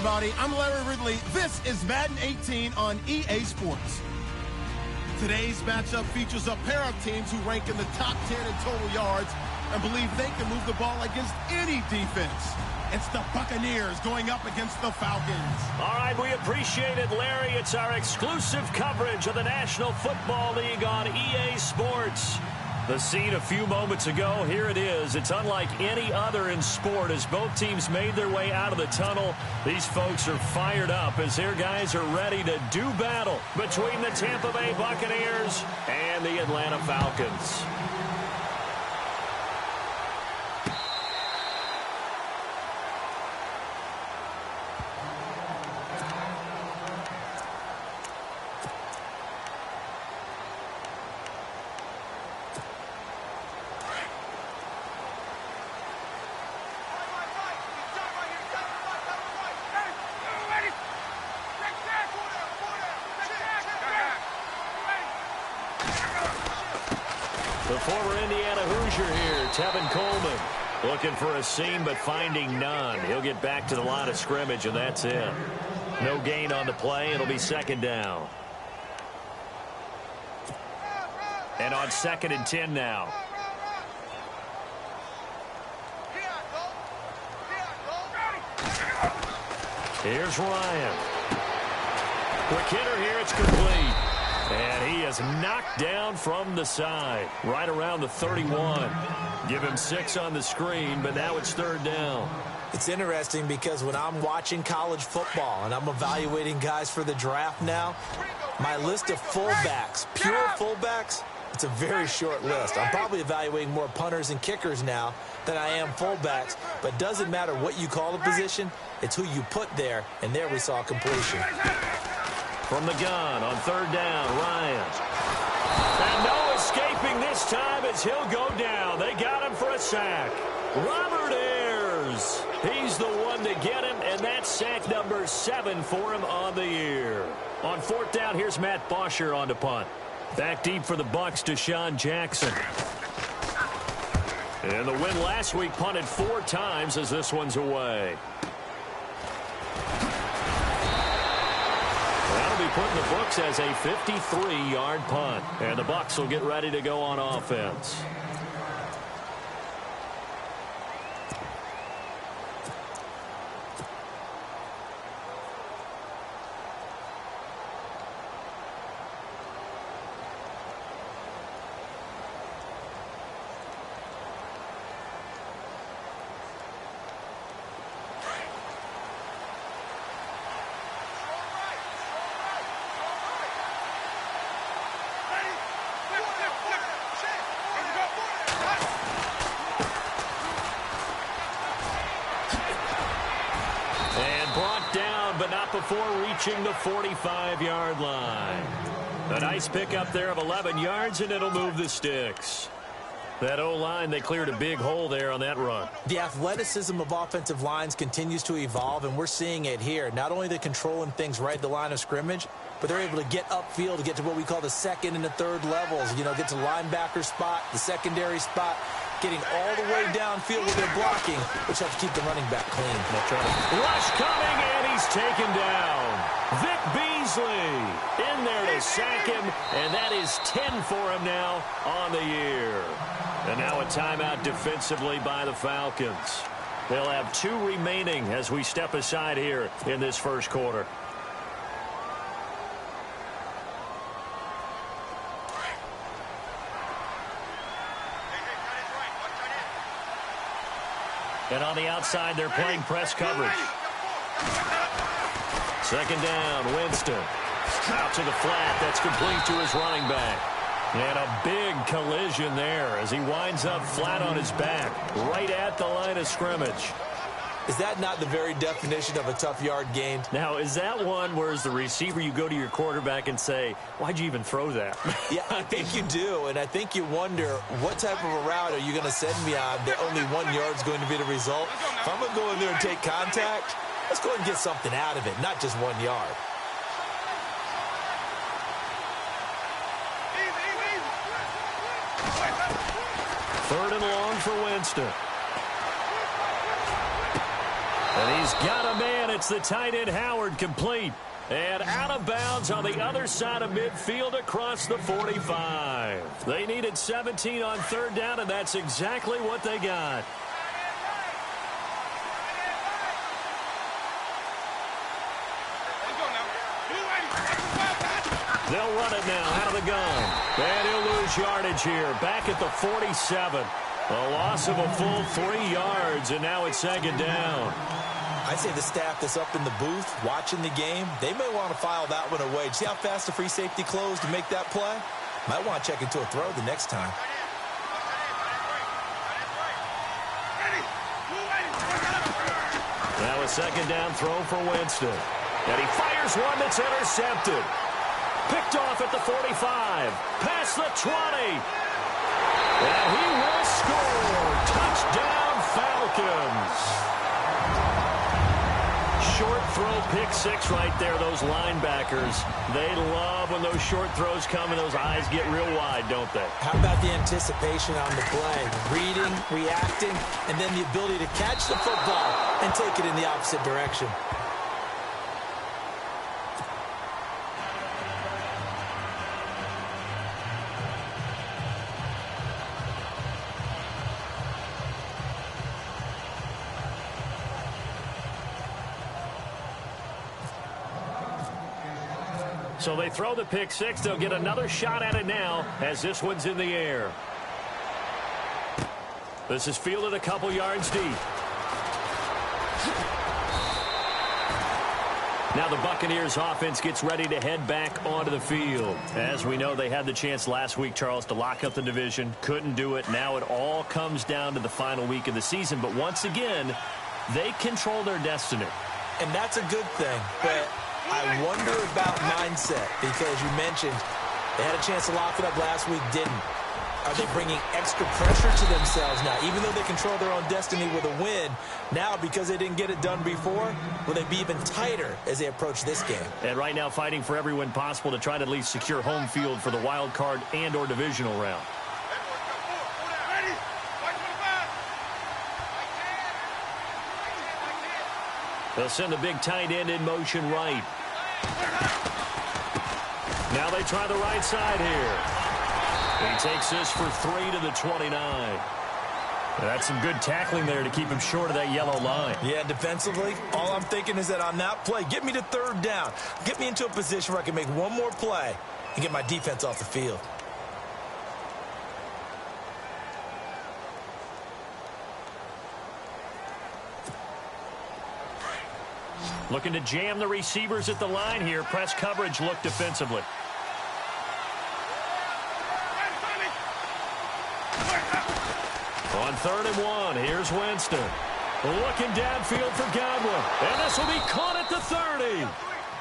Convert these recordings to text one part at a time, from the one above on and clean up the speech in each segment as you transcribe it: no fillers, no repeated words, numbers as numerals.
everybody. I'm Larry Ridley. This is Madden 18 on EA Sports. Today's matchup features a pair of teams who rank in the top 10 in total yards and believe they can move the ball against any defense. It's the Buccaneers going up against the Falcons. All right, we appreciate it, Larry. It's our exclusive coverage of the National Football League on EA Sports. The scene a few moments ago, here it is. It's unlike any other in sport as both teams made their way out of the tunnel. These folks are fired up as their guys are ready to do battle between the Tampa Bay Buccaneers and the Atlanta Falcons. The former Indiana Hoosier here, Tevin Coleman, looking for a seam but finding none. He'll get back to the line of scrimmage, and that's it. No gain on the play. It'll be second down. And on 2nd and 10 now. Here's Ryan. Quick hitter here. It's complete. And he is knocked down from the side, right around the 31. Give him 6 on the screen, but now it's 3rd down. It's interesting because when I'm watching college football and I'm evaluating guys for the draft now, my list of fullbacks, pure fullbacks, it's a very short list. I'm probably evaluating more punters and kickers now than I am fullbacks, but it doesn't matter what you call the position, it's who you put there, and there we saw completion. From the gun on 3rd down, Ryan. And no escaping this time as he'll go down. They got him for a sack. Robert Ayers. He's the one to get him, and that's sack number 7 for him on the year. On 4th down, here's Matt Bosher on the punt. Back deep for the Bucs, Deshaun Jackson. And the win last week punted 4 times as this one's away. That'll be put in the books as a 53-yard punt. And the Bucs will get ready to go on offense. Before reaching the 45-yard line. A nice pickup there of 11 yards, and it'll move the sticks. That O-line, they cleared a big hole there on that run. The athleticism of offensive lines continues to evolve, and we're seeing it here. Not only are they controlling things right at the line of scrimmage, but they're able to get upfield to get to what we call the 2nd and the 3rd levels. You know, get to the linebacker spot, the secondary spot, getting all the way downfield with their blocking, which helps keep the running back clean. That's right. Rush coming, and he's taken down. Vic Beasley in there to sack him, and that is 10 for him now on the year. And now a timeout defensively by the Falcons. They'll have 2 remaining as we step aside here in this first quarter. And on the outside, they're playing press coverage. 2nd down, Winston. Out to the flat. That's complete to his running back. And a big collision there as he winds up flat on his back, right at the line of scrimmage. Is that not the very definition of a tough yard gained? Now, is that one where as the receiver you go to your quarterback and say, why'd you even throw that? Yeah, I think you do, and I think you wonder what type of a route are you going to send me on that only 1 yard's going to be the result? If I'm going to go in there and take contact, let's go ahead and get something out of it, not just 1 yard. Third and long for Winston. And he's got a man And it's the tight end Howard complete. And out of bounds on the other side of midfield across the 45. They needed 17 on third down, and that's exactly what they got. They'll run it now out of the gun. And he'll lose yardage here. Back at the 47. A loss of a full 3 yards, and now it's second down. I say the staff that's up in the booth watching the game, they may want to file that one away. See how fast the free safety closed to make that play? Might want to check into a throw the next time. Now a second down throw for Winston. And he fires one that's intercepted. Picked off at the 45. Past the 20. And he will score. Touchdown, Falcons. Short throw, pick six right there, those linebackers. They love when those short throws come and those eyes get real wide, don't they? How about the anticipation on the play? Reading, reacting, and then the ability to catch the football and take it in the opposite direction. So they throw the pick six. They'll get another shot at it now as this one's in the air. This is fielded a couple yards deep. Now the Buccaneers offense gets ready to head back onto the field. As we know, they had the chance last week, Charles, to lock up the division. Couldn't do it. Now it all comes down to the final week of the season. But once again, they control their destiny. And that's a good thing. But I wonder about mindset, because you mentioned they had a chance to lock it up last week, didn't. Are they bringing extra pressure to themselves now? Even though they control their own destiny with a win, now because they didn't get it done before, will they be even tighter as they approach this game? And right now fighting for every win possible to try to at least secure home field for the wild card and or divisional round. They'll send the big tight end in motion right. Now they try the right side here. He takes this for 3 to the 29. That's some good tackling there to keep him short of that yellow line. Yeah, defensively, all I'm thinking is that on that play, get me to third down. Get me into a position where I can make one more play and get my defense off the field. Looking to jam the receivers at the line here. Press coverage look defensively. On 3rd and 1, here's Winston. Looking downfield for Godwin. And this will be caught at the 30.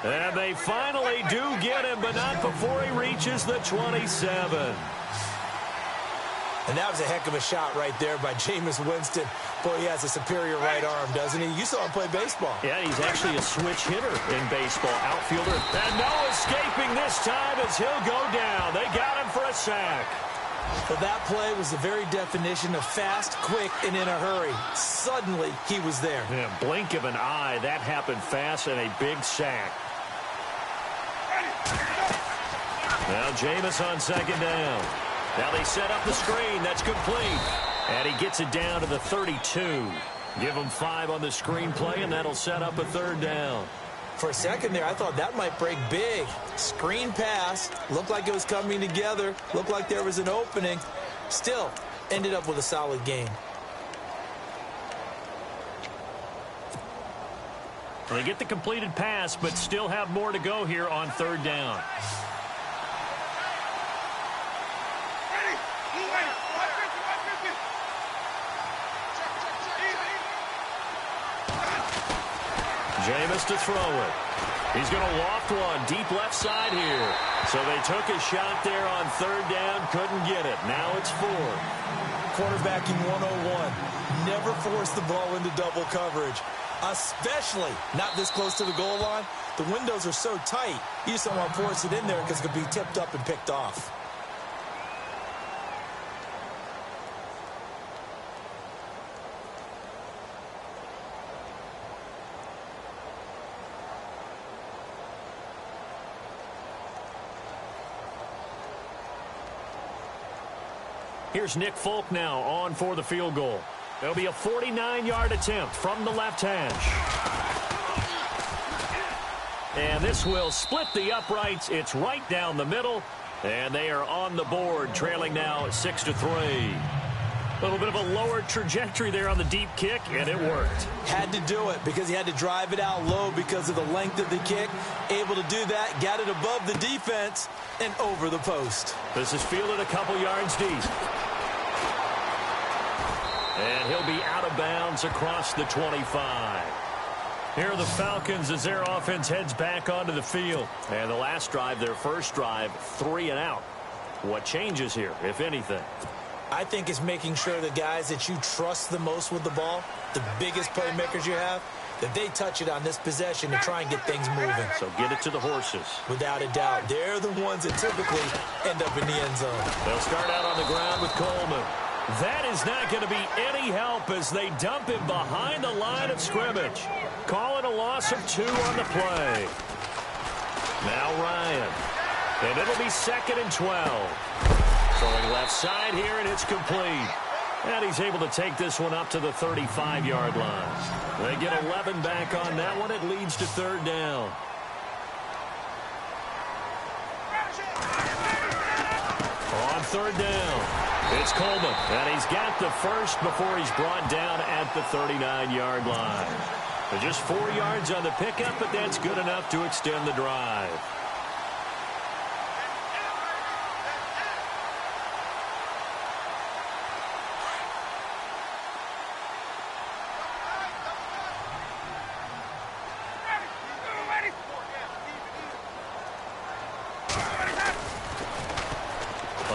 And they finally do get him, but not before he reaches the 27. And that was a heck of a shot right there by Jameis Winston. Boy, he has a superior right arm, doesn't he? You saw him play baseball. Yeah, he's actually a switch hitter in baseball. Outfielder. And no escaping this time as he'll go down. They got him for a sack. Well, that play was the very definition of fast, quick, and in a hurry. Suddenly, he was there. Yeah, blink of an eye. That happened fast and a big sack. Now Jameis on 2nd down. Now they set up the screen. That's complete. And he gets it down to the 32. Give him 5 on the screen play, and that'll set up a 3rd down. For a second there, I thought that might break big. Screen pass. Looked like it was coming together. Looked like there was an opening. Still, ended up with a solid game. They get the completed pass, but still have more to go here on 3rd down. Jameis to throw it. He's going to loft one deep left side here. So they took a shot there on 3rd down, couldn't get it. Now it's 4. Quarterbacking 101. Never force the ball into double coverage, especially not this close to the goal line. The windows are so tight, you just don't want to force it in there because it could be tipped up and picked off. Here's Nick Folk now on for the field goal. There'll be a 49-yard attempt from the left hash. And this will split the uprights. It's right down the middle. And they are on the board, trailing now 6-3. A little bit of a lower trajectory there on the deep kick, and it worked. Had to do it because he had to drive it out low because of the length of the kick. Able to do that, got it above the defense, and over the post. This is fielded a couple yards deep. And he'll be out of bounds across the 25. Here are the Falcons as their offense heads back onto the field. And the last drive, their first drive, 3 and out. What changes here, if anything? I think it's making sure the guys that you trust the most with the ball, the biggest playmakers you have, that they touch it on this possession to try and get things moving. So get it to the horses. Without a doubt. They're the ones that typically end up in the end zone. They'll start out on the ground with Coleman. That is not going to be any help as they dump him behind the line of scrimmage. Calling a loss of 2 on the play. Now Ryan. And it'll be 2nd and 12. Throwing left side here, and it's complete. And he's able to take this one up to the 35-yard line. They get 11 back on that one. It leads to 3rd down. On 3rd down, it's Coleman. And he's got the first before he's brought down at the 39-yard line. They're just 4 yards on the pickup, but that's good enough to extend the drive.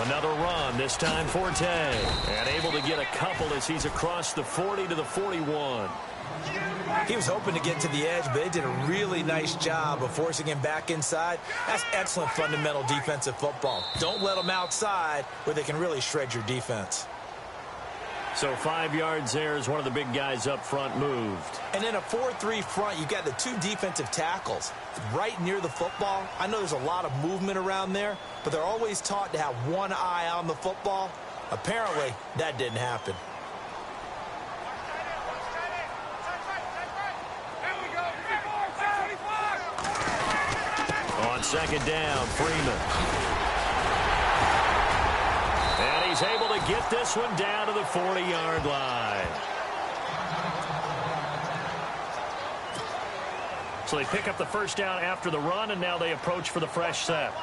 Another run, this time Forte. And able to get a couple as he's across the 40 to the 41. He was hoping to get to the edge, but they did a really nice job of forcing him back inside. That's excellent fundamental defensive football. Don't let them outside where they can really shred your defense. So 5 yards there as one of the big guys up front moved. And in a 4-3 front, you've got the 2 defensive tackles right near the football. I know there's a lot of movement around there, but they're always taught to have one eye on the football. Apparently, that didn't happen. On 2nd down, Freeman. And he's able to get this one down to the 40-yard line. So they pick up the first down after the run, and now they approach for the fresh set.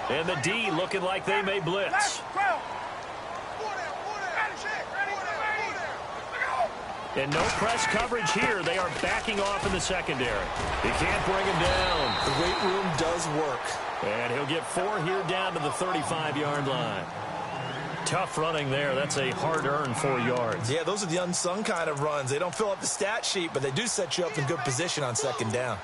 And the D looking like they may blitz. And no press coverage here. They are backing off in the secondary. He can't bring him down. The weight room does work. And he'll get 4 here down to the 35-yard line. Tough running there. That's a hard-earned 4 yards. Yeah, those are the unsung kind of runs. They don't fill up the stat sheet, but they do set you up in good position on 2nd down.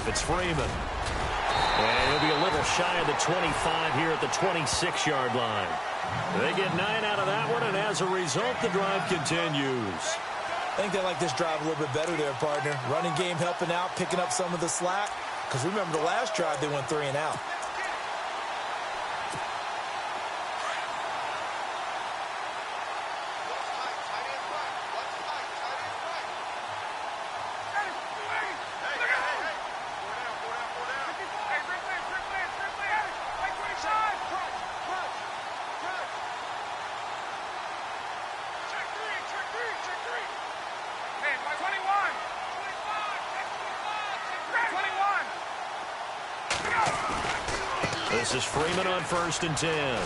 It's Freeman. And he'll be a little shy of the 25 here at the 26-yard line. They get 9 out of that one, and as a result, the drive continues. I think they like this drive a little bit better there, partner. Running game helping out, picking up some of the slack. Because remember the last drive, they went 3 and out. This is Freeman on 1st and 10.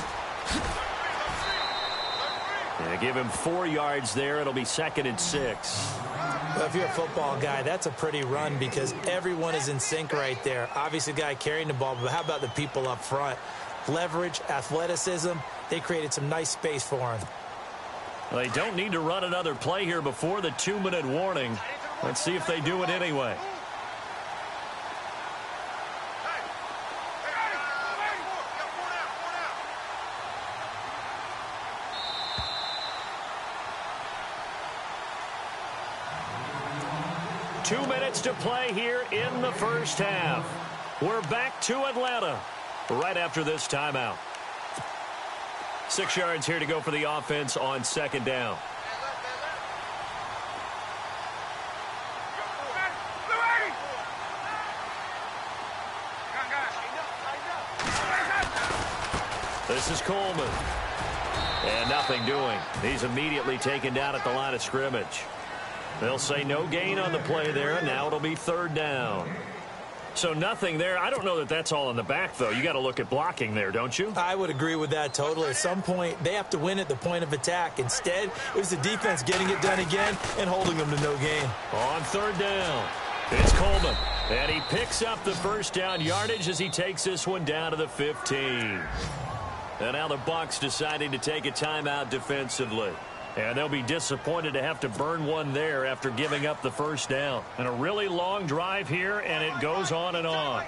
They give him 4 yards there. It'll be 2nd and 6. Well, if you're a football guy, that's a pretty run because everyone is in sync right there. Obviously, the guy carrying the ball, but how about the people up front? Leverage, athleticism, they created some nice space for him. They don't need to run another play here before the 2-minute warning. Let's see if they do it anyway. 2 minutes to play here in the first half. We're back to Atlanta right after this timeout. 6 yards here to go for the offense on second down. This is Coleman. And nothing doing. He's immediately taken down at the line of scrimmage. They'll say no gain on the play there, and now it'll be third down. So nothing there. I don't know that that's all in the back, though. You got to look at blocking there, don't you? I would agree with that totally. At some point, they have to win at the point of attack. Instead, it was the defense getting it done again and holding them to no gain. On third down, it's Coleman. And he picks up the first down yardage as he takes this one down to the 15. And now the Bucs deciding to take a timeout defensively. And they'll be disappointed to have to burn one there after giving up the first down. And a really long drive here, and it goes on and on.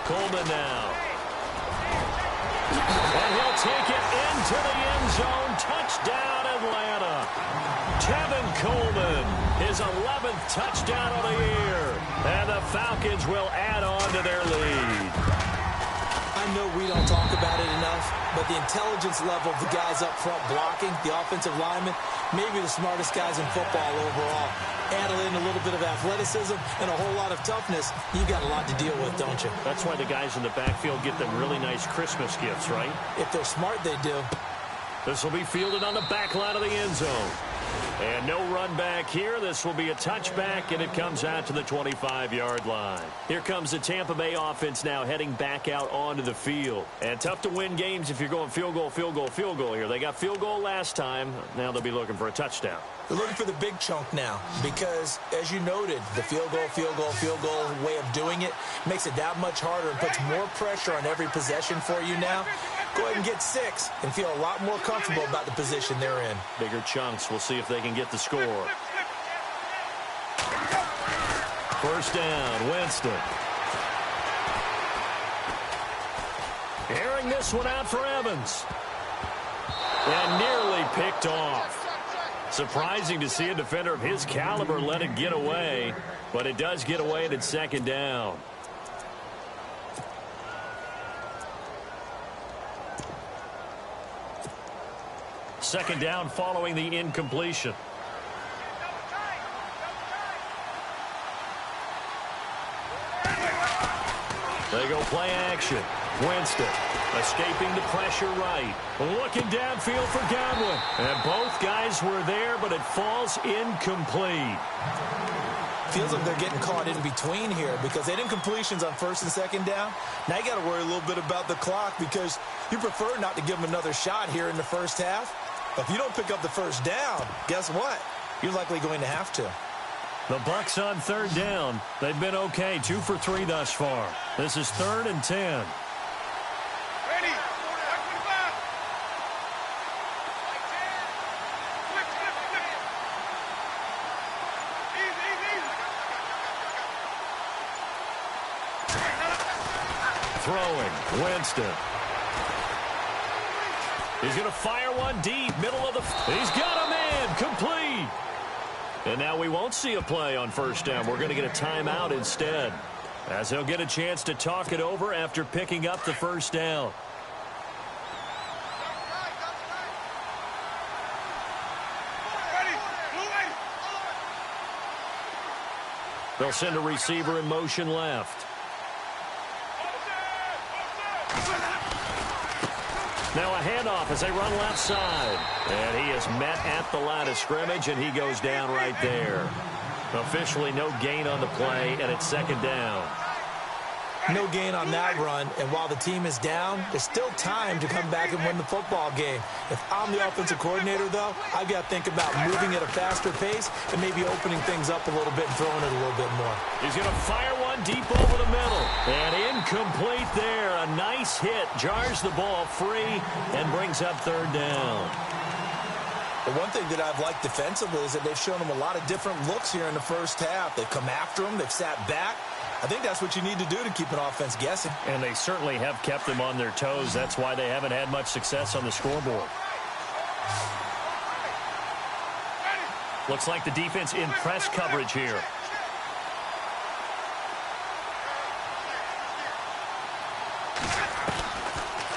Coleman now. And he'll take it into the end zone. Touchdown, Atlanta. Tevin Coleman, his 11th touchdown of the year. And the Falcons will add on to their lead. I know we don't talk about it enough, but the intelligence level of the guys up front blocking, the offensive linemen, maybe the smartest guys in football overall. Add in a little bit of athleticism and a whole lot of toughness, you've got a lot to deal with, don't you? That's why the guys in the backfield get them really nice Christmas gifts, right? If they're smart, they do. This will be fielded on the back line of the end zone. And no run back here. This will be a touchback, and it comes out to the 25-yard line. Here comes the Tampa Bay offense now heading back out onto the field. And tough to win games if you're going field goal, field goal, field goal here. They got field goal last time. Now they'll be looking for a touchdown. They're looking for the big chunk now because, as you noted, the field goal, field goal, field goal way of doing it makes it that much harder and puts more pressure on every possession for you now. Go ahead and get 6 and feel a lot more comfortable about the position they're in. Bigger chunks. We'll see if they can get the score. First down, Winston. Airing this one out for Evans. And nearly picked off. Surprising to see a defender of his caliber let it get away, but it does get away and it's second down. Second down following the incompletion. They go play action. Winston escaping the pressure right. Looking downfield for Godwin. And both guys were there, but it falls incomplete. Feels like they're getting caught in between here because they didn't completions on first and second down. Now you got to worry a little bit about the clock because you prefer not to give them another shot here in the first half. But if you don't pick up the first down, guess what? You're likely going to have to. The Bucs on third down. They've been okay, 2 for 3 thus far. This is 3rd and 10. Ready. Throwing, Winston. He's going to fire one deep, middle of the... He's got a man, complete. And now we won't see a play on first down. We're going to get a timeout instead, as he'll get a chance to talk it over after picking up the first down. They'll send a receiver in motion left. Now a handoff as they run left side. And he is met at the line of scrimmage, and he goes down right there. Officially no gain on the play, and it's second down. No gain on that run, and while the team is down, there's still time to come back and win the football game. If I'm the offensive coordinator, though, I've got to think about moving at a faster pace and maybe opening things up a little bit and throwing it a little bit more. He's going to fire one deep over the middle. And incomplete there. A nice hit. Jars the ball free and brings up third down. The one thing that I've liked defensively is that they've shown them a lot of different looks here in the first half. They've come after them. They've sat back. I think that's what you need to do to keep an offense guessing. And they certainly have kept them on their toes. That's why they haven't had much success on the scoreboard. Looks like the defense in press coverage here.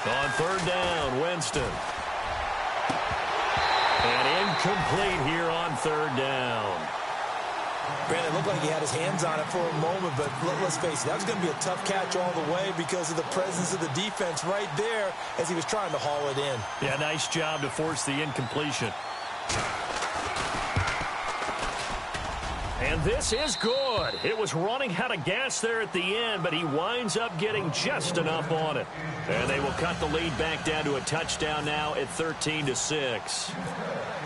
On third down, Winston. And incomplete here on third down. Brandon, it looked like he had his hands on it for a moment, but let's face it, that was going to be a tough catch all the way because of the presence of the defense right there as he was trying to haul it in. Yeah, nice job to force the incompletion. And this is good. It was running out of gas there at the end, but he winds up getting just enough on it. And they will cut the lead back down to a touchdown now at 13-6.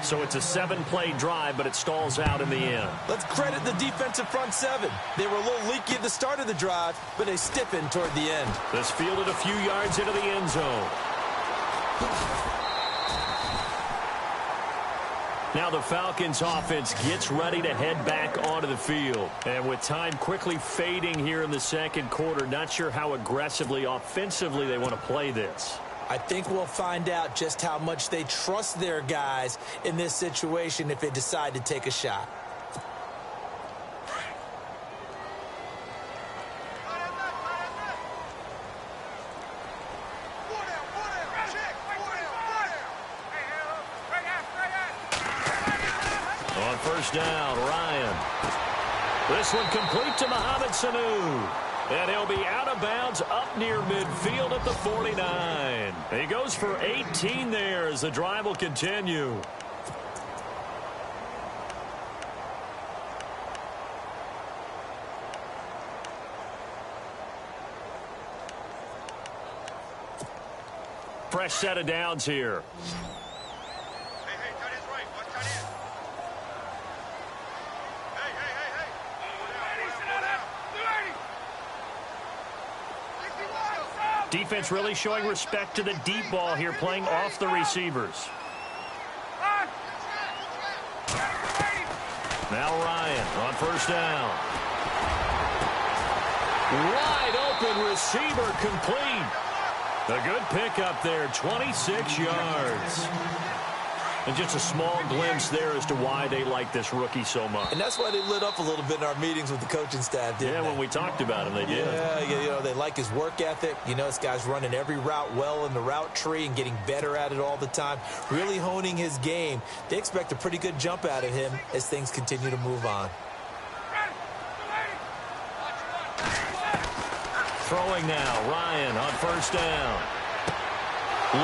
So it's a 7-play drive, but it stalls out in the end. Let's credit the defensive front seven. They were a little leaky at the start of the drive, but they stiffened toward the end. This fielded a few yards into the end zone. Now the Falcons offense gets ready to head back onto the field. And with time quickly fading here in the second quarter, not sure how aggressively, offensively they want to play this. I think we'll find out just how much they trust their guys in this situation if they decide to take a shot. On first down, Ryan. This one complete to Mohamed Sanu. And he'll be out of bounds up near midfield at the 49. He goes for 18 there as the drive will continue. Fresh set of downs here. Defense really showing respect to the deep ball here, playing off the receivers. Now Ryan on first down. Wide open receiver complete. A good pickup there, 26 yards. And just a small glimpse there as to why they like this rookie so much. And that's why they lit up a little bit in our meetings with the coaching staff, didn't they? When we talked about him, they did. Yeah, you know, they like his work ethic. You know, this guy's running every route well in the route tree and getting better at it all the time, really honing his game. They expect a pretty good jump out of him as things continue to move on. Throwing now, Ryan on first down.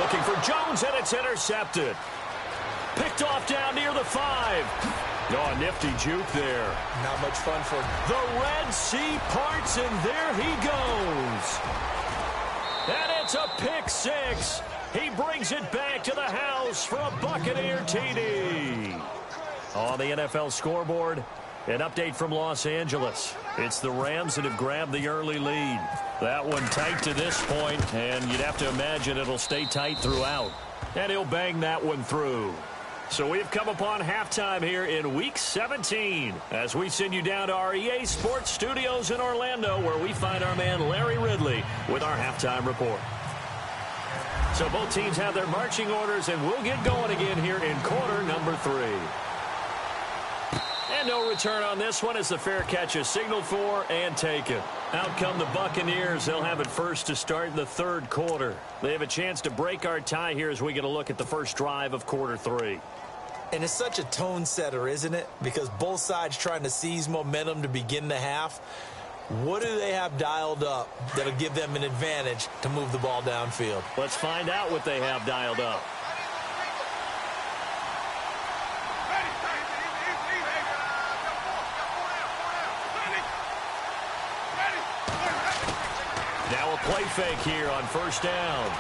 Looking for Jones, and it's intercepted. Picked off down near the 5. Oh, a nifty juke there. Not much fun for him. The Red Sea parts, and there he goes. And it's a pick 6. He brings it back to the house for a Buccaneer TD. On the NFL scoreboard, an update from Los Angeles. It's the Rams that have grabbed the early lead. That one tight to this point, and you'd have to imagine it'll stay tight throughout. And he'll bang that one through. So we've come upon halftime here in Week 17 as we send you down to our EA Sports Studios in Orlando, where we find our man Larry Ridley with our halftime report. So both teams have their marching orders, and we'll get going again here in quarter number 3. And no return on this one as the fair catch is signaled for and taken. Out come the Buccaneers. They'll have it first to start the third quarter. They have a chance to break our tie here as we get a look at the first drive of quarter 3. And it's such a tone setter, isn't it? Because both sides trying to seize momentum to begin the half. What do they have dialed up that'll give them an advantage to move the ball downfield? Let's find out what they have dialed up. Now a play fake here on first down.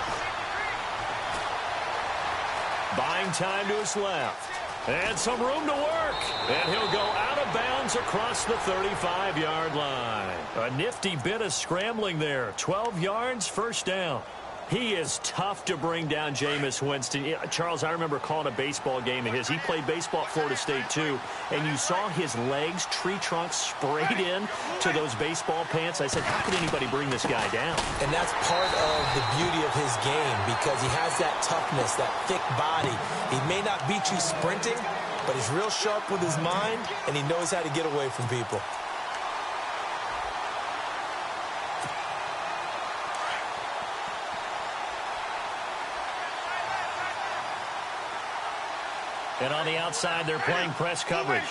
Buying time to his left. And some room to work. And he'll go out of bounds across the 35-yard line. A nifty bit of scrambling there. 12 yards, first down. He is tough to bring down, Jameis Winston. Yeah, Charles, I remember calling a baseball game of his. He played baseball at Florida State, too, and you saw his legs, tree trunks sprayed in to those baseball pants. I said, how could anybody bring this guy down? And that's part of the beauty of his game because he has that toughness, that thick body. He may not beat you sprinting, but he's real sharp with his mind, and he knows how to get away from people. And on the outside, they're playing press coverage.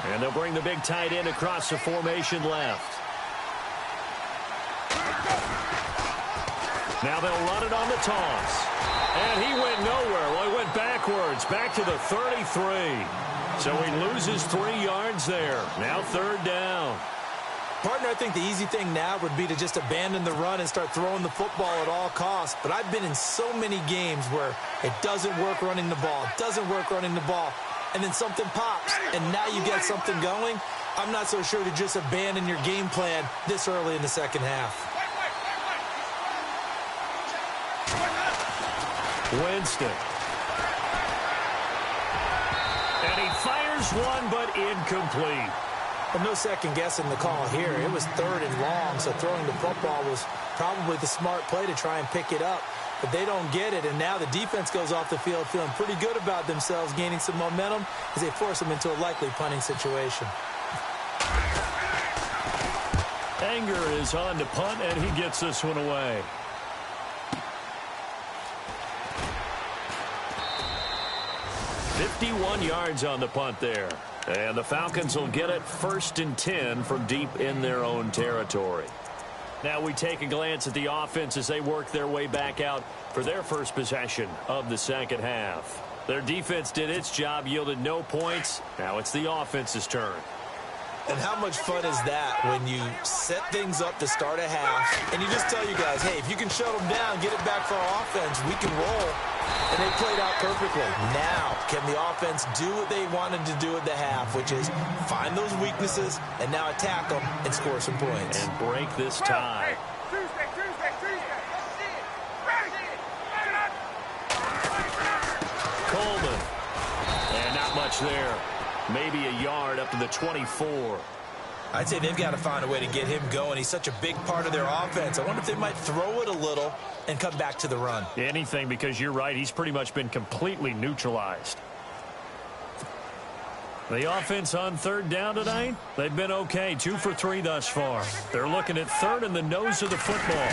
And they'll bring the big tight end across the formation left. Now they'll run it on the toss. And he went nowhere. Well, he went backwards, back to the 33. So he loses 3 yards there. Now 3rd down. Partner, I think the easy thing now would be to just abandon the run and start throwing the football at all costs. But I've been in so many games where it doesn't work running the ball. It doesn't work running the ball. And then something pops, and now you get something going. I'm not so sure to just abandon your game plan this early in the second half. Winston. And he fires one, but incomplete. Well, no second guessing the call here. It was 3rd and long, so throwing the football was probably the smart play to try and pick it up. But they don't get it, and now the defense goes off the field feeling pretty good about themselves, gaining some momentum as they force them into a likely punting situation. Anger is on to punt, and he gets this one away. "51 yards on the punt there. And the Falcons will get it 1st and 10 from deep in their own territory. Now we take a glance at the offense as they work their way back out for their first possession of the second half. Their defense did its job, yielded no points. Now it's the offense's turn. And how much fun is that when you set things up to start a half and you just tell you guys, hey, if you can shut them down, get it back for our offense, we can roll. And they played out perfectly. Now, can the offense do what they wanted to do at the half, which is find those weaknesses and now attack them and score some points. And break this tie. Coleman. And not much there. Maybe a yard up to the 24. I'd say they've got to find a way to get him going. He's such a big part of their offense. I wonder if they might throw it a little and come back to the run. Anything, because you're right. He's pretty much been completely neutralized. The offense on 3rd down tonight, they've been okay. 2 for 3 thus far. They're looking at 3rd in the nose of the football.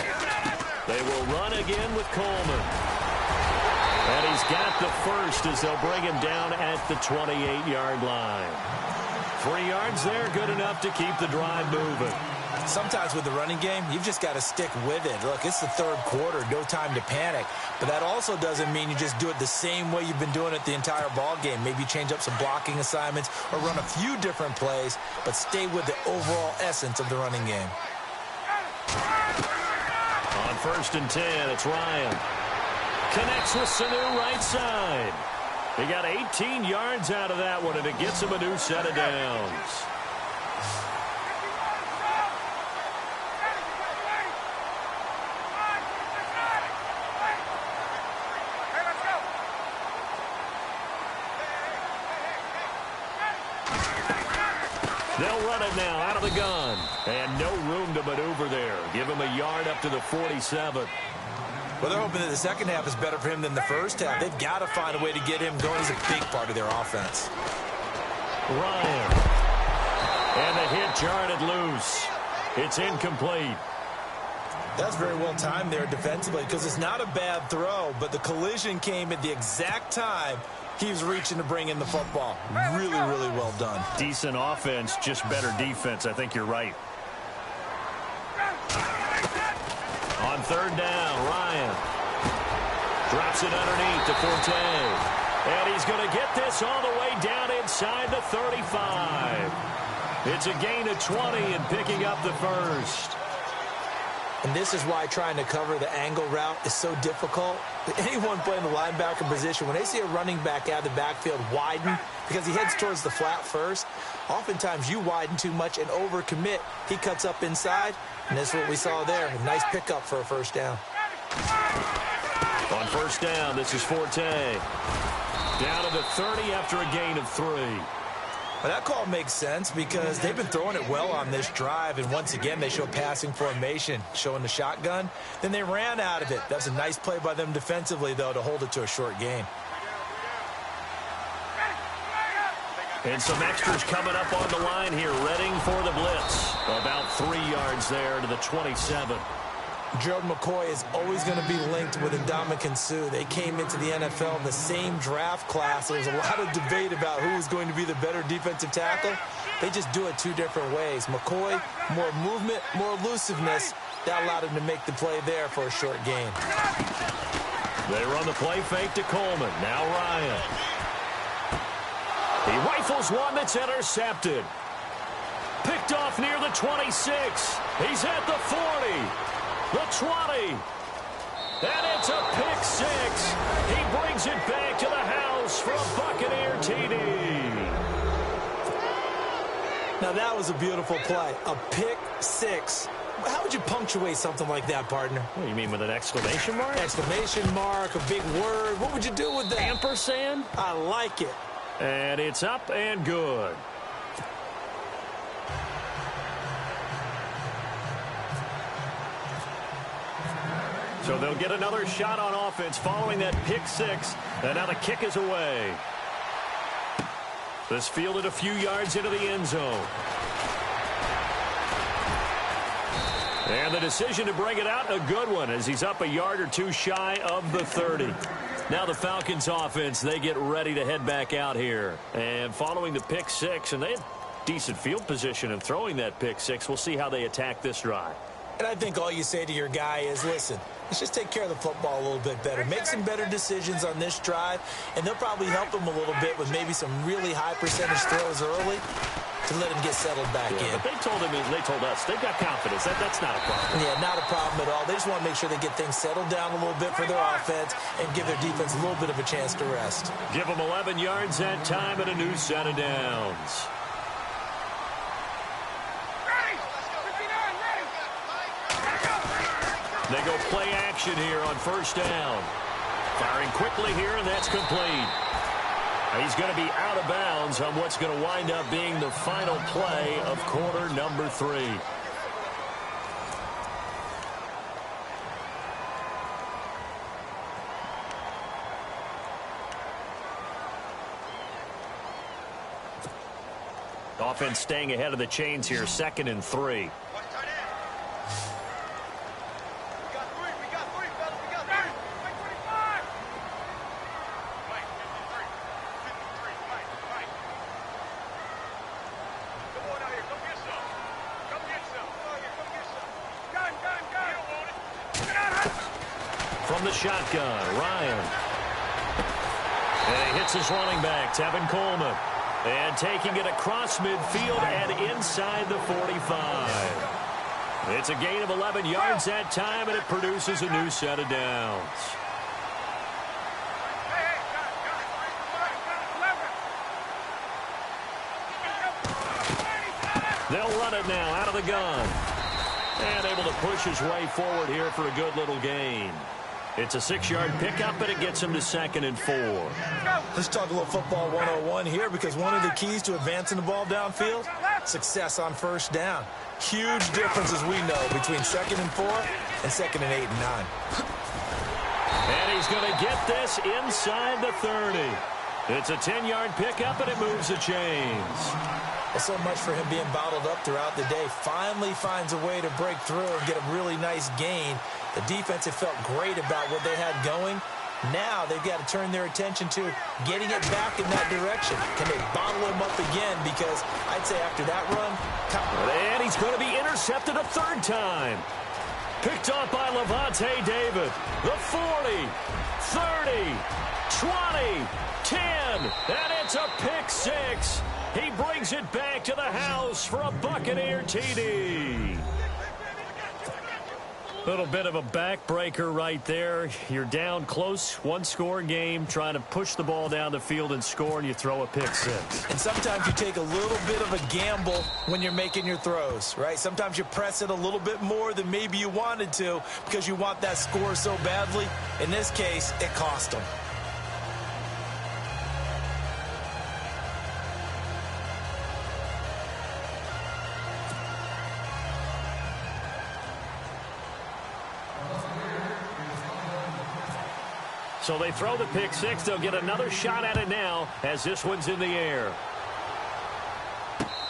They will run again with Coleman. And he's got the first as they'll bring him down at the 28-yard line. 3 yards there, good enough to keep the drive moving. Sometimes with the running game, you've just got to stick with it. Look, it's the 3rd quarter, no time to panic. But that also doesn't mean you just do it the same way you've been doing it the entire ball game. Maybe change up some blocking assignments or run a few different plays, but stay with the overall essence of the running game. On 1st and 10, it's Ryan. Connects with Sanu right side. He got 18 yards out of that one, and it gets him a new set of downs. They'll run it now out of the gun. And no room to maneuver there. Give him a yard up to the 47. Well, they're hoping that the second half is better for him than the first half. They've got to find a way to get him going. He's a big part of their offense. Ryan. And the hit jarred it loose. It's incomplete. That's very well timed there defensively because it's not a bad throw, but the collision came at the exact time he was reaching to bring in the football. Really, really well done. Decent offense, just better defense. I think you're right. On 3rd down, Ryan drops it underneath to Forte. And he's going to get this all the way down inside the 35. It's a gain of 20 and picking up the first. And this is why trying to cover the angle route is so difficult. Anyone playing the linebacker position, when they see a running back out of the backfield widen because he heads towards the flat first, oftentimes you widen too much and overcommit. He cuts up inside, and this is what we saw there. A nice pickup for a first down. On first down, this is Forte. Down to the 30 after a gain of 3. Well, that call makes sense because they've been throwing it well on this drive, and once again, they show passing formation, showing the shotgun. Then they ran out of it. That's a nice play by them defensively, though, to hold it to a short gain. And some extras coming up on the line here, readying for the blitz. About 3 yards there to the 27. Gerald McCoy is always going to be linked with Ndamukong Suh. They came into the NFL in the same draft class. There was a lot of debate about who was going to be the better defensive tackle. They just do it 2 different ways. McCoy, more movement, more elusiveness. That allowed him to make the play there for a short gain. They run the play fake to Coleman. Now Ryan. He rifles one that's intercepted. Picked off near the 26. He's at the 40. The 20. And it's a pick 6. He brings it back to the house for a Buccaneer TD. Now that was a beautiful play. A pick 6. How would you punctuate something like that, partner? What do you mean, with an exclamation mark? Exclamation mark, a big word. What would you do with that? Ampersand? I like it. And it's up and good. So they'll get another shot on offense following that pick 6. And now the kick is away. This fielded a few yards into the end zone. And the decision to bring it out, a good one, as he's up a yard or 2 shy of the 30. Now the Falcons offense, they get ready to head back out here. And following the pick 6, and they had decent field position in throwing that pick 6. We'll see how they attack this drive. And I think all you say to your guy is, listen, let's just take care of the football a little bit better. Make some better decisions on this drive, and they'll probably help him a little bit with maybe some really high percentage throws early to let him get settled back in. But they told us, they've got confidence. That's not a problem. Yeah, not a problem at all. They just want to make sure they get things settled down a little bit for their offense and give their defense a little bit of a chance to rest. Give them 11 yards that time and a new set of downs. They go play action here on first down. Firing quickly here, and that's complete. He's going to be out of bounds on what's going to wind up being the final play of quarter number 3. Offense staying ahead of the chains here, 2nd and 3. From the shotgun, Ryan. And he hits his running back, Tevin Coleman. And taking it across midfield and inside the 45. It's a gain of 11 yards that time, and it produces a new set of downs. They'll run it now out of the gun. And able to push his way forward here for a good little gain. It's a 6-yard pickup, and it gets him to 2nd and 4. Let's talk a little football 101 here, because one of the keys to advancing the ball downfield, success on first down. Huge difference, as we know, between 2nd and 4 and 2nd and 8 and 9. And he's going to get this inside the 30. It's a 10-yard pickup, and it moves the chains. Well, so much for him being bottled up throughout the day. Finally finds a way to break through and get a really nice gain. The defense had felt great about what they had going. Now they've got to turn their attention to getting it back in that direction. Can they bottle him up again? Because I'd say after that run... And he's going to be intercepted a 3rd time. Picked off by Levante David. The 40, 30, 20, 10. And it's a pick 6. He brings it back to the house for a Buccaneer TD. Little bit of a backbreaker right there. You're down close, one-score game, trying to push the ball down the field and score, and you throw a pick six. And sometimes you take a little bit of a gamble when you're making your throws, right? Sometimes you press it a little bit more than maybe you wanted to because you want that score so badly. In this case, it cost them. So they throw the pick six. They'll get another shot at it now as this one's in the air.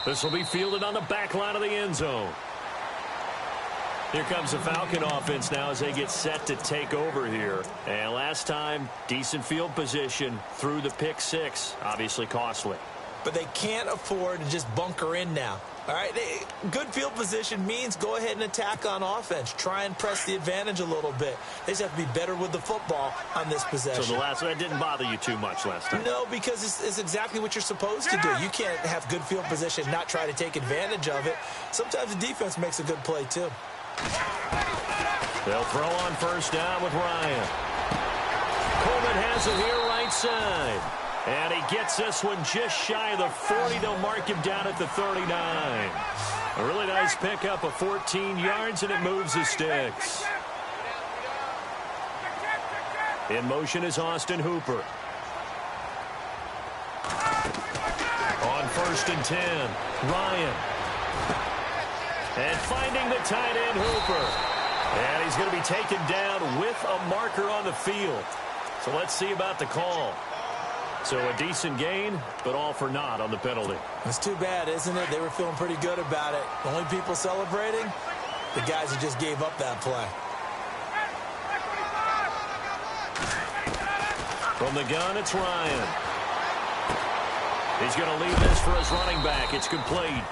This will be fielded on the back line of the end zone. Here comes the Falcon offense now as they get set to take over here. And last time, decent field position through the pick six. Obviously costly. But they can't afford to just bunker in now. All right, good field position means go ahead and attack on offense. Try and press the advantage a little bit. They just have to be better with the football on this possession. So the last one, that didn't bother you too much last time? No, because it's exactly what you're supposed to do. You can't have good field position and not try to take advantage of it. Sometimes the defense makes a good play, too. They'll throw on first down with Ryan. Coleman has it here right side. And he gets this one just shy of the 40. They'll mark him down at the 39. A really nice pickup of 14 yards, and it moves the sticks. In motion is Austin Hooper. On first and 10, Ryan. And finding the tight end, Hooper. And he's going to be taken down with a marker on the field. So let's see about the call. So a decent gain, but all for naught on the penalty. It's too bad, isn't it? They were feeling pretty good about it. The only people celebrating, the guys who just gave up that play. From the gun, it's Ryan. He's going to leave this for his running back. It's complete.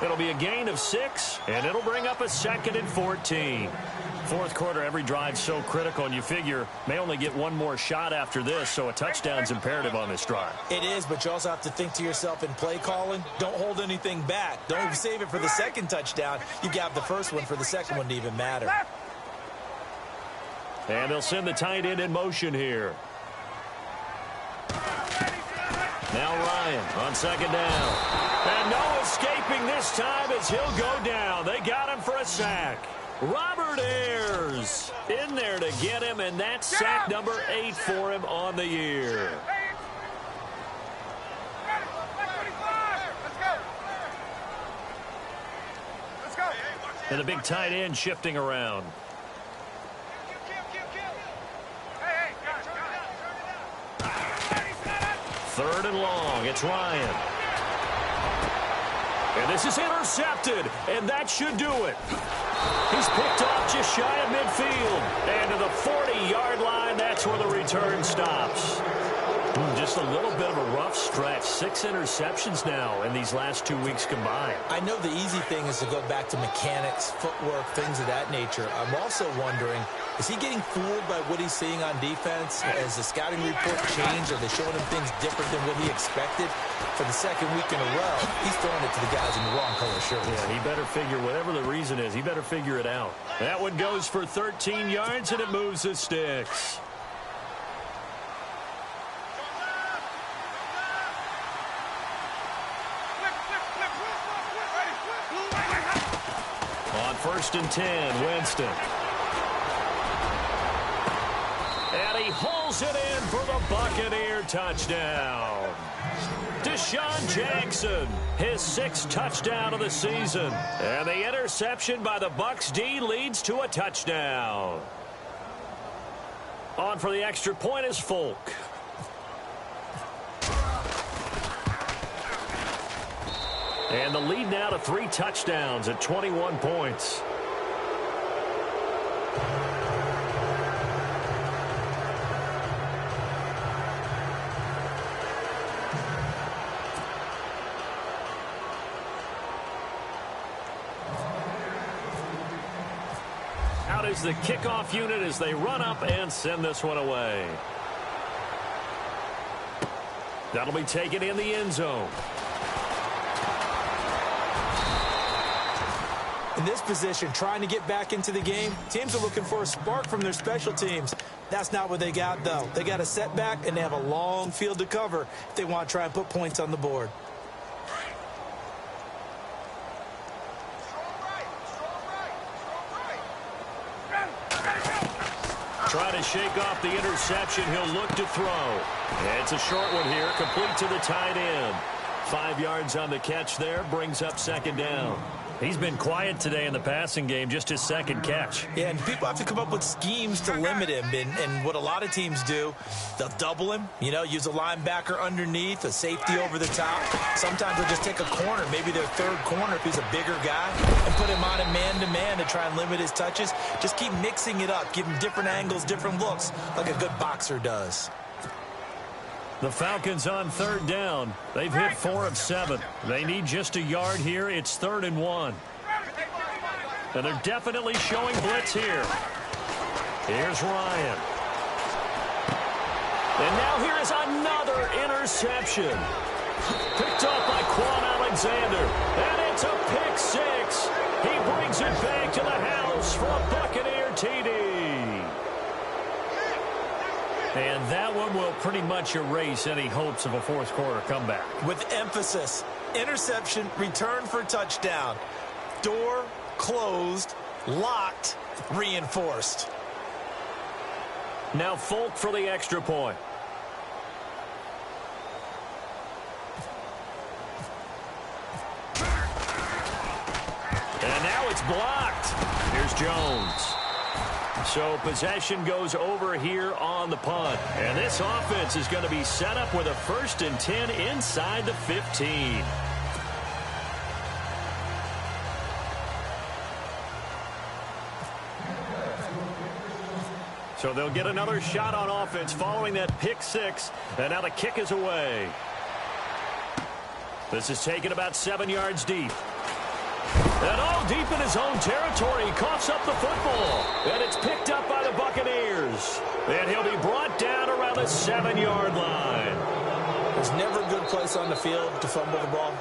It'll be a gain of 6, and it'll bring up a 2nd and 14. Fourth quarter, every drive's so critical, and you figure may only get one more shot after this, so a touchdown's imperative on this drive. It is, but you also have to think to yourself in play calling, don't hold anything back. Don't save it for the second touchdown. You got the first one for the second one to even matter. And they'll send the tight end in motion here. Now Ryan on second down. And no escaping this time as he'll go down. They got him for a sack. Robert Ayers in there to get him, and that's sack number 8 for him on the year. And the big tight end shifting around. Third and long, it's Ryan. And this is intercepted, and that should do it. He's picked off just shy of midfield. And to the 40-yard line, that's where the return stops. Just a little bit of a rough stretch. 6 interceptions now in these last 2 weeks combined. I know the easy thing is to go back to mechanics, footwork, things of that nature. I'm also wondering, is he getting fooled by what he's seeing on defense? Has the scouting report changed? Are they showing him things different than what he expected? For the second week in a row, he's throwing it to the guys in the wrong color shirts. Yeah, he better figure, whatever the reason is, he better figure it out. That one goes for 13 yards, and it moves the sticks. On first and 10, Winston. And he hauls it in for the Buccaneer touchdown. Deshaun Jackson, his 6th touchdown of the season. And the interception by the Bucs D leads to a touchdown. On for the extra point is Folk. And the lead now to 3 touchdowns at 21 points. Out is the kickoff unit as they run up and send this one away. That'll be taken in the end zone. In this position, trying to get back into the game, teams are looking for a spark from their special teams. That's not what they got, though. They got a setback, and they have a long field to cover if they want to try and put points on the board. Trying to shake off the interception. He'll look to throw. It's a short one here, complete to the tight end. 5 yards on the catch there, brings up second down. He's been quiet today in the passing game, just his second catch. Yeah, and people have to come up with schemes to limit him. And what a lot of teams do, they'll double him, use a linebacker underneath, a safety over the top. Sometimes they'll just take a corner, maybe their third corner if he's a bigger guy, and put him on a man-to-man to try and limit his touches. Just keep mixing it up, give him different angles, different looks, like a good boxer does. The Falcons on third down. They've hit 4 of 7. They need just a yard here. It's 3rd and 1. And they're definitely showing blitz here. Here's Ryan. And now here is another interception. Picked up by Quan Alexander. And it's a pick 6. He brings it back to the house for a Buccaneer TD. And that one will pretty much erase any hopes of a fourth quarter comeback. With emphasis, interception, return for touchdown. Door closed, locked, reinforced. Now Folk for the extra point. And now it's blocked. Here's Jones. So possession goes over here on the punt. And this offense is going to be set up with a 1st and 10 inside the 15. So they'll get another shot on offense following that pick 6. And now the kick is away. This is taken about 7 yards deep. And all deep in his own territory, he coughs up the football. And it's picked up by the Buccaneers. And he'll be brought down around the 7-yard line. There's never a good place on the field to fumble the ball.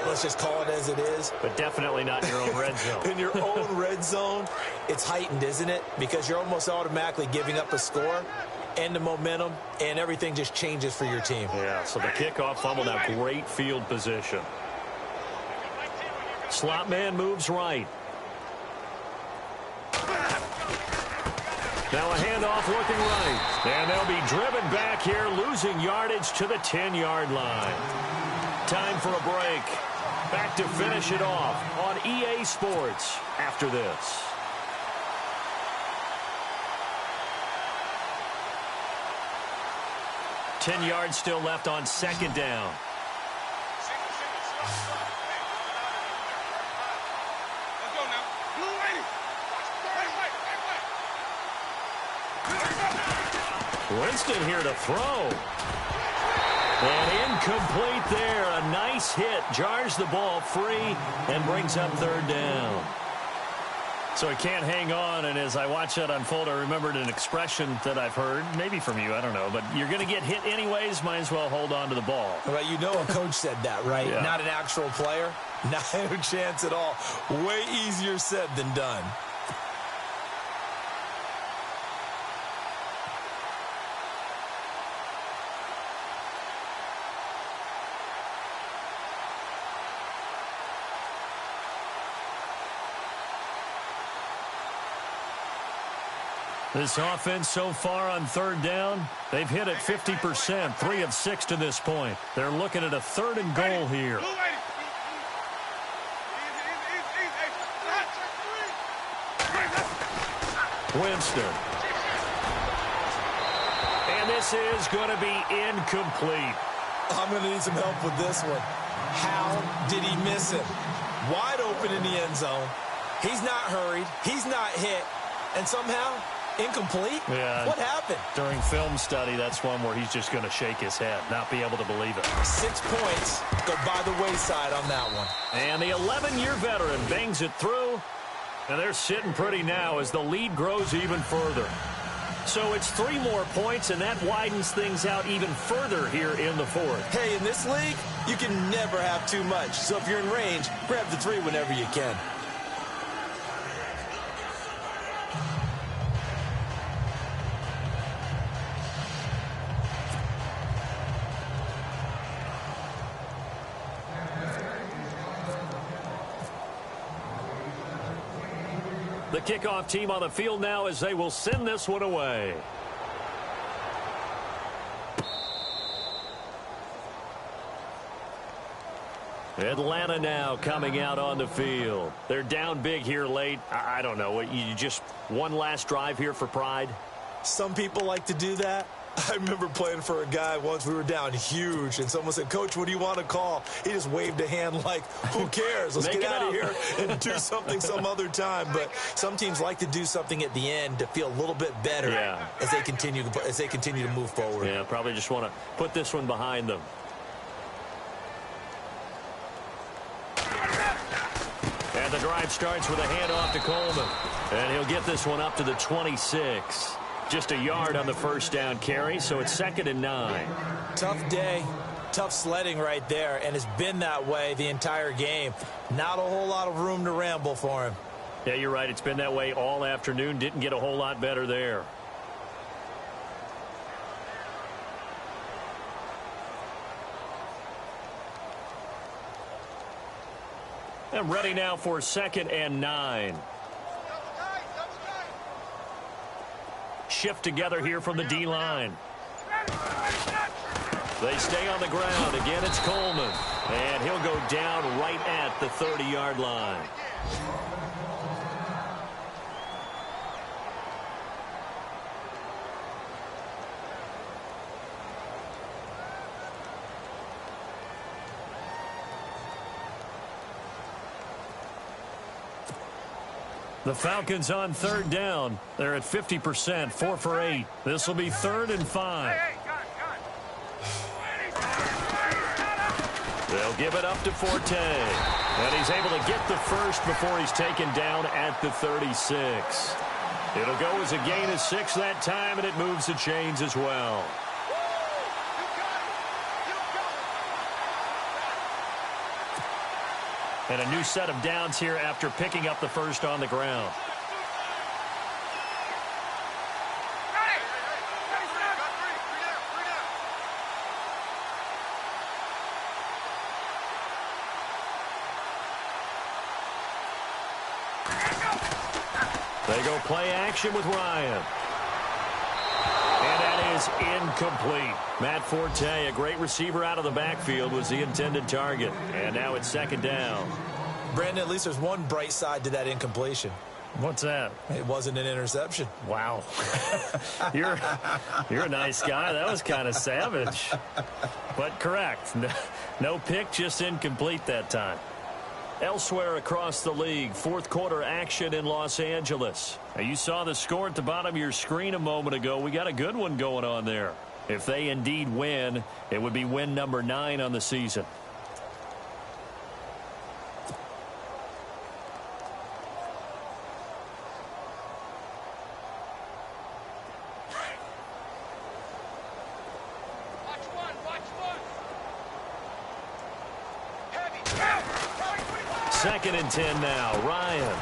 Let's just call it as it is. But definitely not in your own red zone. In your own red zone, it's heightened, isn't it? Because you're almost automatically giving up a score and the momentum, and everything just changes for your team. Yeah, so the kickoff fumble, now great field position. Slot man moves right. Now a handoff looking right. And they'll be driven back here, losing yardage to the 10-yard line. Time for a break. Back to finish it off on EA Sports after this. Ten yards still left on second down. Winston here to throw. And incomplete there. A nice hit. Jars the ball free and brings up 3rd down. So he can't hang on, and as I watch that unfold, I remembered an expression that I've heard, maybe from you, I don't know, but you're going to get hit anyways, might as well hold on to the ball. Well, a coach said that, right? Yeah. Not an actual player. Not a chance at all. Way easier said than done. This offense so far on 3rd down, they've hit it 50%, 3 of 6 to this point. They're looking at a 3rd and goal here. Winston. And this is going to be incomplete. I'm going to need some help with this one. How did he miss him? Wide open in the end zone. He's not hurried. He's not hit. And somehow, incomplete? Yeah. What happened? During film study, that's one where he's just going to shake his head, not be able to believe it. 6 points go by the wayside on that one. And the 11-year veteran bangs it through. And they're sitting pretty now as the lead grows even further. So it's 3 more points, and that widens things out even further here in the 4th. Hey, in this league, you can never have too much. So if you're in range, grab the 3 whenever you can. The kickoff team on the field now as they will send this one away. Atlanta now coming out on the field. They're down big here late. I don't know. You just one last drive here for pride? Some people like to do that. I remember playing for a guy once. We were down huge, and someone said, "Coach, what do you want to call?" He just waved a hand like, who cares? Let's get out of here and do something some other time. But some teams like to do something at the end to feel a little bit better as they continue to move forward. Yeah, probably just want to put this one behind them. And the drive starts with a handoff to Coleman. And he'll get this one up to the 26. Just a yard on the first down carry, so it's 2nd and 9. Tough day, tough sledding right there, and it's been that way the entire game. Not a whole lot of room to ramble for him. Yeah, you're right. It's been that way all afternoon. Didn't get a whole lot better there. And ready now for 2nd and 9. Shift together here from the D-line. They stay on the ground. Again, it's Coleman. And he'll go down right at the 30-yard line. The Falcons on 3rd down. They're at 50%, 4 for 8. This will be 3rd and 5. They'll give it up to Forte. And he's able to get the first before he's taken down at the 36. It'll go as a gain of 6 that time, and it moves the chains as well. And a new set of downs here after picking up the first on the ground. They go play action with Ryan. And that is incomplete. Matt Forte, a great receiver out of the backfield, was the intended target. And now it's 2nd down. Brandon, at least there's one bright side to that incompletion. What's that? It wasn't an interception. Wow. You're a nice guy. That was kind of savage. But correct. No pick, just incomplete that time. Elsewhere across the league, 4th quarter action in Los Angeles. Now, you saw the score at the bottom of your screen a moment ago. We got a good one going on there. If they indeed win, it would be win number 9 on the season. Second and 10 now. Ryan.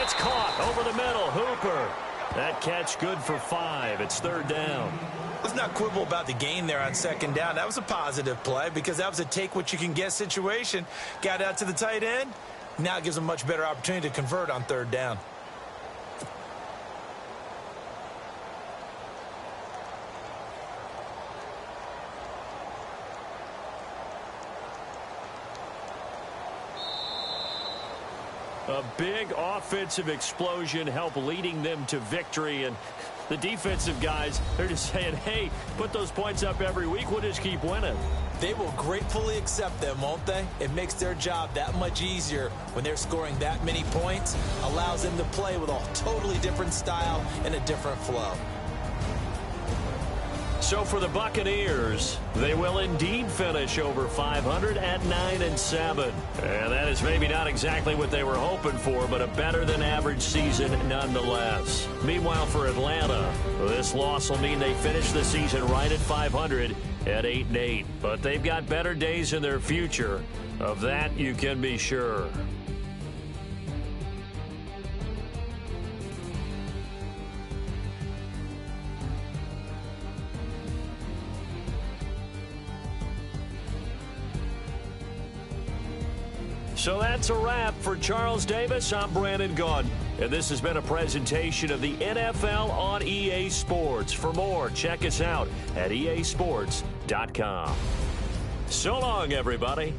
It's caught over the middle. Hooper. That catch good for 5. It's 3rd down. Let's not quibble about the gain there on 2nd down. That was a positive play because that was a take-what-you-can-get situation. Got out to the tight end. Now it gives them a much better opportunity to convert on 3rd down. A big offensive explosion helped leading them to victory. And the defensive guys, they're just saying, hey, put those points up every week. We'll just keep winning. They will gratefully accept them, won't they? It makes their job that much easier when they're scoring that many points. Allows them to play with a totally different style and a different flow. So for the Buccaneers, they will indeed finish over 500 at 9-7. And that is maybe not exactly what they were hoping for, but a better than average season nonetheless. Meanwhile, for Atlanta, this loss will mean they finish the season right at 500 at 8-8. But they've got better days in their future. Of that, you can be sure. So that's a wrap for Charles Davis. I'm Brandon Gaudin. And this has been a presentation of the NFL on EA Sports. For more, check us out at easports.com. So long, everybody.